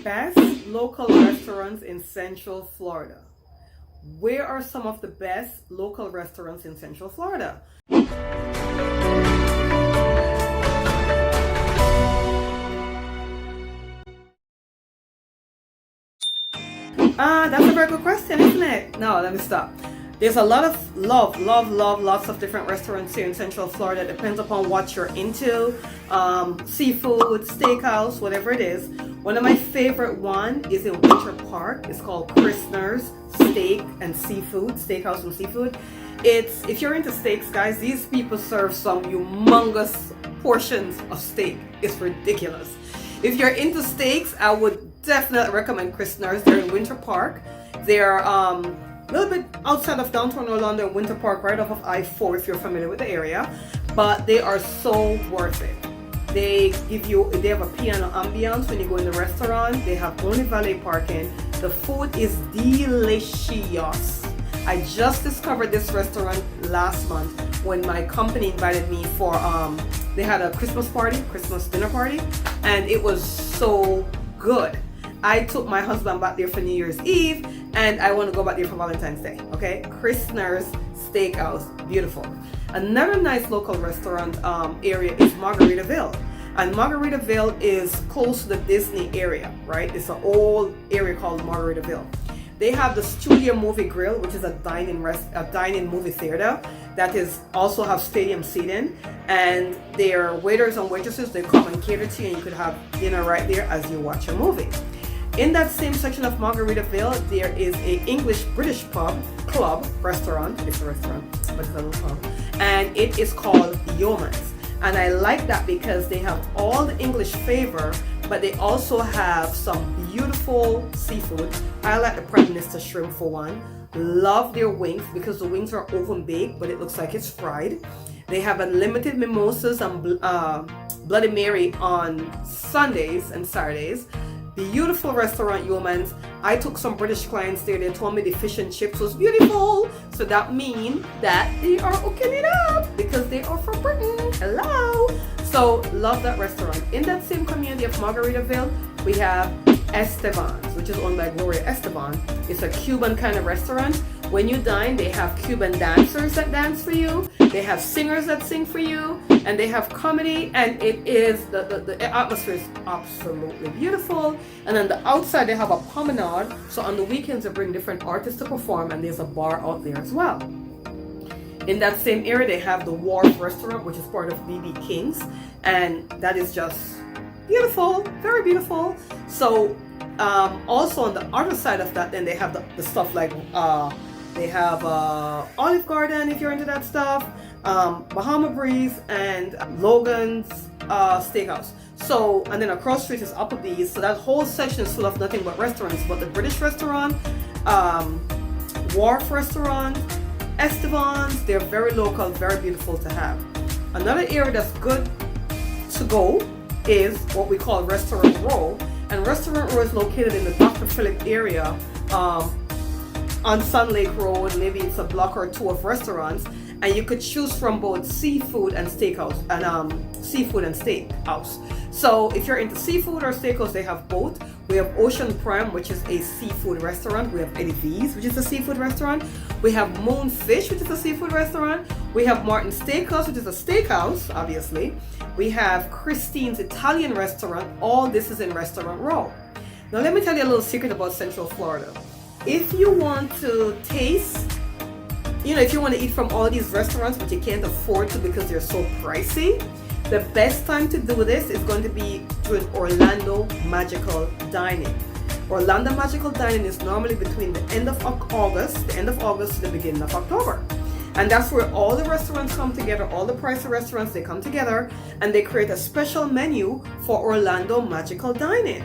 Best local restaurants in Central Florida. Where are some of the best local restaurants in Central Florida? That's a very good question, isn't it? No, let me stop. There's a lot of lots of different restaurants here in Central Florida. It depends upon what you're into. Seafood, steakhouse, whatever it is. One of my favorite one is in Winter Park. It's called Christner's Steak and Seafood, Steakhouse and Seafood. If you're into steaks, guys, these people serve some humongous portions of steak. It's ridiculous. If you're into steaks, I would definitely recommend Christner's. They're in Winter Park. They're a little bit outside of downtown Orlando, Winter Park, right off of I-4 if you're familiar with the area. But they are so worth it. They have a piano ambiance when you go in the restaurant. They have only valet parking. The food is delicious. I just discovered this restaurant last month when my company invited me for, they had a Christmas dinner party, and it was so good. I took my husband back there for New Year's Eve, and I want to go back there for Valentine's Day. Okay, Christner's Steakhouse, beautiful. Another nice local restaurant area is Margaritaville, and Margaritaville is close to the Disney area, right? It's an old area called Margaritaville. They have the Studio Movie Grill, which is a dine-in movie theater that also have stadium seating, and their waiters and waitresses, they come and cater to you, and you could have dinner right there as you watch a movie. In that same section of Margaritaville, there is a English-British restaurant. It's a restaurant, but it's a little pub. And it is called Yeoman's. And I like that because they have all the English flavor, but they also have some beautiful seafood. I like the Prime Minister shrimp for one. Love their wings because the wings are oven baked, but it looks like it's fried. They have unlimited mimosas and Bloody Mary on Sundays and Saturdays. Beautiful restaurant, Yeoman's. I took some British clients there. They told me the fish and chips was beautiful. So that means that they are hooking it up because they are from Britain. Hello. So love that restaurant. In that same community of Margaritaville, we have Estebans, which is owned by Gloria Esteban. It's a Cuban kind of restaurant. When you dine, they have Cuban dancers that dance for you. They have singers that sing for you, and they have comedy, and it is the atmosphere is absolutely beautiful. And on the outside, they have a promenade. So on the weekends, they bring different artists to perform, and there's a bar out there as well. In that same area, they have the Wharf Restaurant, which is part of BB King's, and that is just beautiful, very beautiful. So also on the other side of that, then they have the stuff like they have Olive Garden if you're into that stuff, Bahama Breeze, and Logan's Steakhouse. So, and then across the street is Applebee's. So that whole section is full of nothing but restaurants. But the British restaurant, Wharf Restaurant, Estebans, they're very local, very beautiful to have. Another area that's good to go is what we call Restaurant Row. And Restaurant Row is located in the Dr. Phillip area on Sun Lake Road. Maybe it's a block or two of restaurants, and you could choose from both seafood and steakhouse So if you're into seafood or steakhouse, they have both. We have Ocean Prime, which is a seafood restaurant. We have Eddie V's, which is a seafood restaurant. We have Moonfish, which is a seafood restaurant. We have Martin Steakhouse, which is a steakhouse, obviously. We have Christine's Italian restaurant. All this is in Restaurant Row. Now let me tell you a little secret about Central Florida. If you want to taste, if you want to eat from all these restaurants, but you can't afford to because they're so pricey, the best time to do this is going to be during Orlando Magical Dining. Orlando Magical Dining is normally between the end of August to the beginning of October. And that's where all the restaurants come together, all the pricey restaurants, they come together and they create a special menu for Orlando Magical Dining.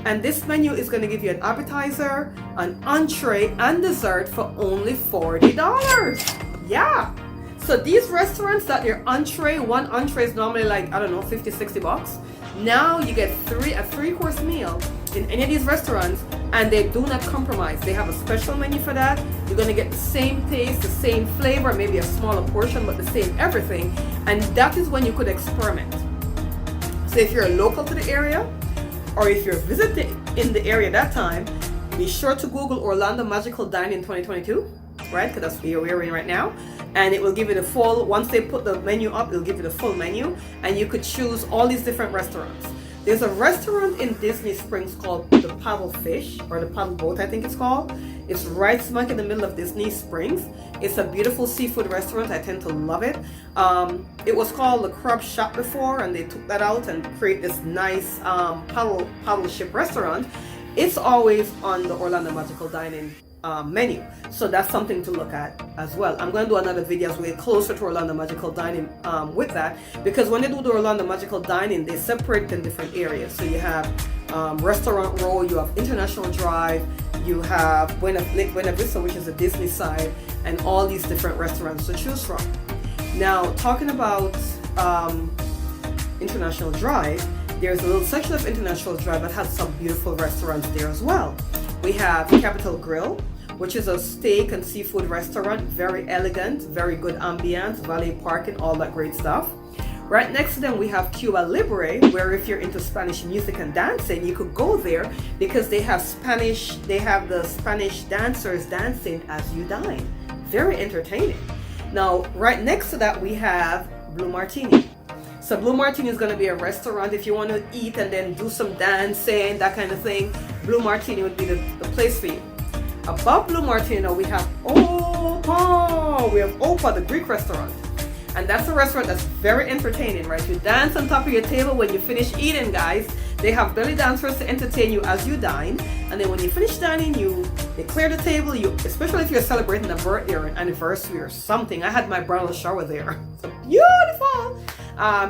And this menu is going to give you an appetizer, an entree, and dessert for only $40. Yeah. So these restaurants that their one entree is normally like, I don't know, $50, $60. Now you get a three-course meal in any of these restaurants, and they do not compromise. They have a special menu for that. You're going to get the same taste, the same flavor, maybe a smaller portion, but the same everything. And that is when you could experiment. So if you're local to the area, or if you're visiting in the area that time, be sure to Google Orlando Magical Dining 2022, right? Because that's the year we're in right now. And it will give you the full, once they put the menu up, it'll give you the full menu. And you could choose all these different restaurants. There's a restaurant in Disney Springs called the Paddle Fish, or the Paddle Boat, I think it's called. It's right smack in the middle of Disney Springs. It's a beautiful seafood restaurant. I tend to love it. It was called the Crab Shop before, and they took that out and create this nice paddle ship restaurant. It's always on the Orlando Magical Dining menu, so that's something to look at as well. I'm going to do another video as we get closer to Orlando Magical Dining with that, because when they do the Orlando Magical Dining, they separate in different areas. So you have Restaurant Row, you have International Drive, you have Buena Vista, which is the Disney side, and all these different restaurants to choose from. Now, talking about International Drive, there's a little section of International Drive that has some beautiful restaurants there as well. We have Capitol Grill, which is a steak and seafood restaurant, very elegant, very good ambiance, valet parking, all that great stuff. Right next to them, we have Cuba Libre, where if you're into Spanish music and dancing, you could go there because they have the Spanish dancers dancing as you dine. Very entertaining. Now, right next to that, we have Blue Martini. So Blue Martini is going to be a restaurant. If you want to eat and then do some dancing, that kind of thing, Blue Martini would be the place for you. Above Blue Martini, now we have Oprah. We have Oprah, the Greek restaurant. And that's a restaurant that's very entertaining, right? You dance on top of your table when you finish eating, guys. They have belly dancers to entertain you as you dine. And then when you finish dining, they clear the table. Especially if you're celebrating a birthday or an anniversary or something. I had my bridal shower there. So beautiful.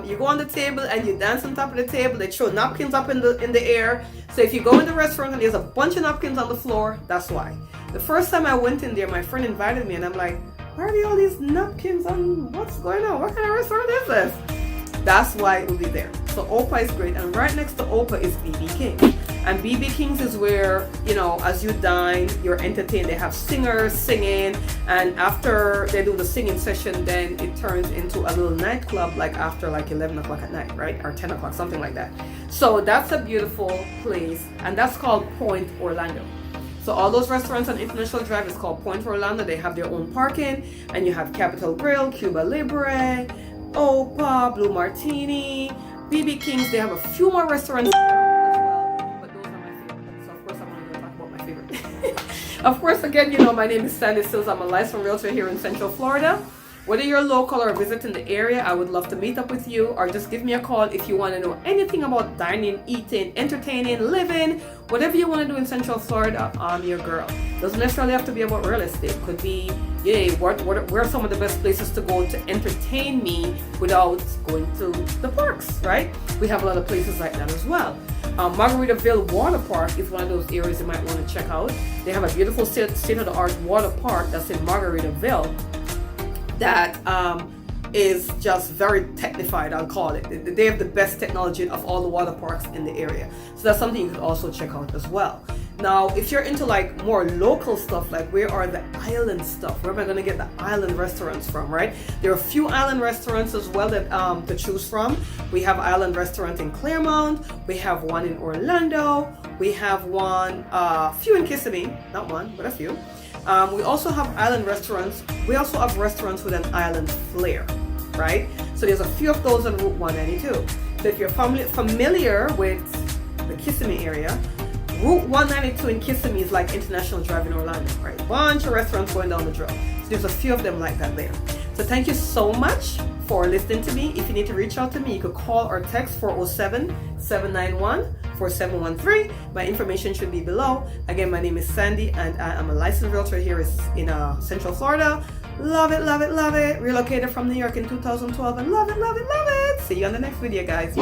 You go on the table and you dance on top of the table. They throw napkins up in the air. So if you go in the restaurant and there's a bunch of napkins on the floor, that's why. The first time I went in there, my friend invited me and I'm like, why are there all these napkins on? What's going on? What kind of restaurant is this? That's why it will be there. So Oprah is great. And right next to Oprah is BB King. And BB King's is where, as you dine, you're entertained. They have singers singing. And after they do the singing session, then it turns into a little nightclub, like after 11 o'clock at night, right? Or 10 o'clock, something like that. So that's a beautiful place. And that's called Point Orlando. So all those restaurants on International Drive is called Point Orlando. They have their own parking. And you have Capitol Grill, Cuba Libre, Oprah, Blue Martini, BB King's. They have a few more restaurants as well, but those are my favorites. So of course I'm only going to talk about my favorite. Of course, again, my name is Sills. I'm a licensed realtor here in Central Florida. Whether you're local or visiting the area, I would love to meet up with you, or just give me a call if you want to know anything about dining, eating, entertaining, living, whatever you want to do in Central Florida. I'm your girl. Doesn't necessarily have to be about real estate. Could be, where are some of the best places to go to entertain me without going to the parks, right? We have a lot of places like that as well. Margaritaville Water Park is one of those areas you might want to check out. They have a beautiful state-of-the-art water park that's in Margaritaville that is just very technified, I'll call it. They have the best technology of all the water parks in the area. So that's something you could also check out as well. Now, if you're into more local stuff, where are the island stuff? Where am I going to get the island restaurants from, right? There are a few island restaurants as well that to choose from. We have island restaurant in Claremont. We have one in Orlando. We have one, few in Kissimmee. Not one, but a few. We also have island restaurants. We also have restaurants with an island flair, right? So there's a few of those on Route 192. So if you're familiar with the Kissimmee area, Route 192 in Kissimmee is like International Drive in Orlando, right? Bunch of restaurants going down the road. So there's a few of them like that there. So thank you so much for listening to me. If you need to reach out to me, you could call or text 407-791-4713. My information should be below. Again, my name is Sandy and I am a licensed realtor here in Central Florida. Love it, love it, love it. Relocated from New York in 2012 and love it, love it, love it. See you on the next video, guys.